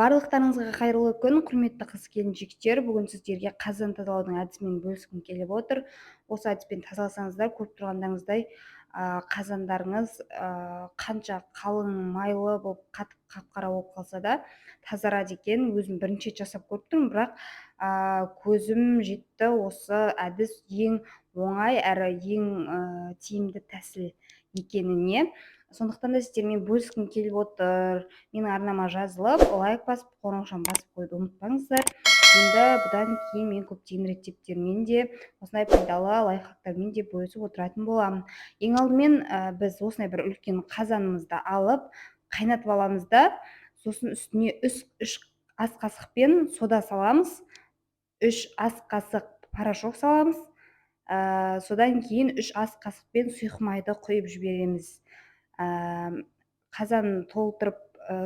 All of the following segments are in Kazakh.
Барлықтарыңызға қайырлы күн, құрметті қыз-келіншектер. Бүгін сіздерге қазан тазалаудың әдісімен бөліскім келіп отыр. Осы әдіспен тазаласаңыздар, көріп тұрғандарыңыздай, қазандарыңыз қанша қалың майлы болып, қатып қап-қара болып қалса да тазарады екен. Өзім бірінші рет жасап көріп тұрмын, бірақ көзім жетті осы әдіс ең оңай әрі ең тиімді тәсіл екеніне. Сондықтан да сіздермен бөліскім келіп отыр. Менің арнама жазылып, лайк басып, қоңыраушаны басып қойды ұмытпаңыздар. Енді бұдан кейін мен көптеген рецепттермен де, осындай пайдалы лайфхактармен де бөлісіп отыратын боламын. Ең алдымен біз осындай бір үлкен қазанымызды алып, қайнатып аламыз да, сосын үстіне 3 ас қасықпен сода саламыз, 3 ас қасық порошок саламыз, содан кейін 3 ас қасықпен сұйық майды құйып жібереміз. Қазан толтырып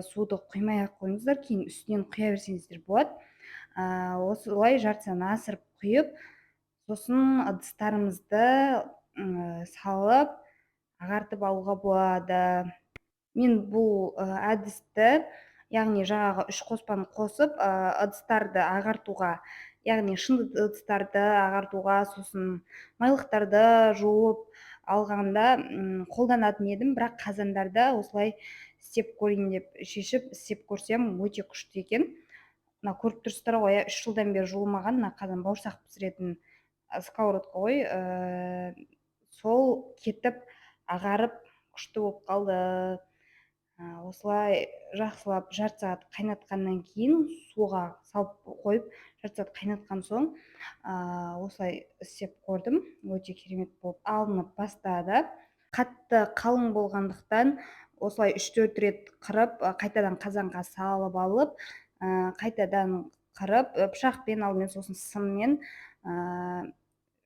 суды құймай ақ қойыңыздар, кейін үстінен құя берсеңіздер болады. Осылай жартыдан асырып құйып, сосын ыдыстарымызды салып ағартып алуға болады. Мен бұл әдісті, яғни жаңағы 3 қоспаны қосып, ыдыстарды ағартуға, яғни шыны ыдыстарды ағартуға, сосын майлықтарды жуып алғанда қолданатын едім, бірақ қазандарда осылай істеп көрейін деп шешіп істеп көрсем өте күшті екен. Мына көріп тұрсыздар ғой, 3 жылдан бері жуылмаған мына қазан бауырсақ пісіретін сковородка ғой, сол кетіп ағарып күшті болып қалды. Осылай жақсылап жарты сағат қайнатқаннан кейін суға салып қойып, жарты сағат қайнатқан соң осылай істеп көрдім. Өте керемет болып алынып бастады. Қатты қалың болғандықтан осылай 3-4 рет қырып, қайтадан қазанға салып алып, қайтадан қырып, пышақпен алдымен сосын сыммен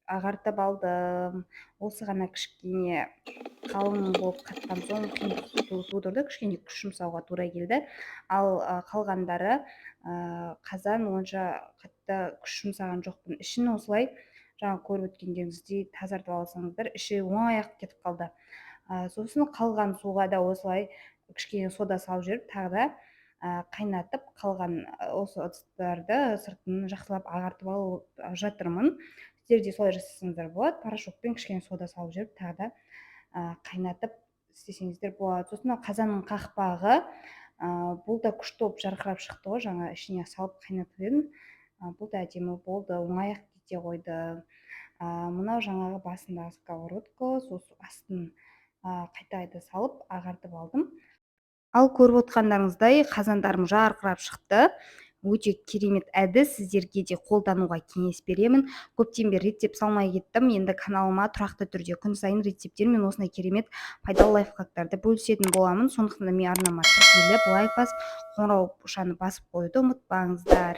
ағартып алдым. Осы ғана кішкене қалың болып қатқан соң қиындық тудырды, кішкене күш жұмсауға тура келді. Ал қалғандары қазан онша қатты күш жұмсаған жоқпын. Ішін осылай жаңа көріп өткендеріңіздей тазартып алсаңыздар, іші оңай ақ кетіп қалды. Сосын қалған суға да осылай кішкене сода салып жіберіп, тағы да қайнатып, қалған осы ыдыстарды сыртын жақсылап ағартып алып жатырмын. Сіздер де солай жасасаңыздар болады. Порошокпен кішкене сода салып жіберіп, тағы да қайнатып істесеңіздер болады. Сосын қазанның қақпағы, бұл да күшті болып жарқырап шықты ғой, жаңа ішіне салып қайнатып едім. Бұл да әдемі болды, оңай ақ кете қойды. Мынау жаңағы басындағы сковородка, сосын астын қайта салып ағартып алдым. Ал көріп отқандарыңыздай қазандарым жарқырап шықты. Өте керемет әдіс, сіздерге де қолдануға кеңес беремін. Көптен бері рецепт салмай кеттім. Енді каналыма тұрақты түрде күн сайын рецепттер мен осындай керемет пайдалы лайфхактарды бөлісетін боламын. Сондықтан да мен арнама тіркеліп, лайк басып, қоңыраушаны басып қоюды ұмытпаңыздар.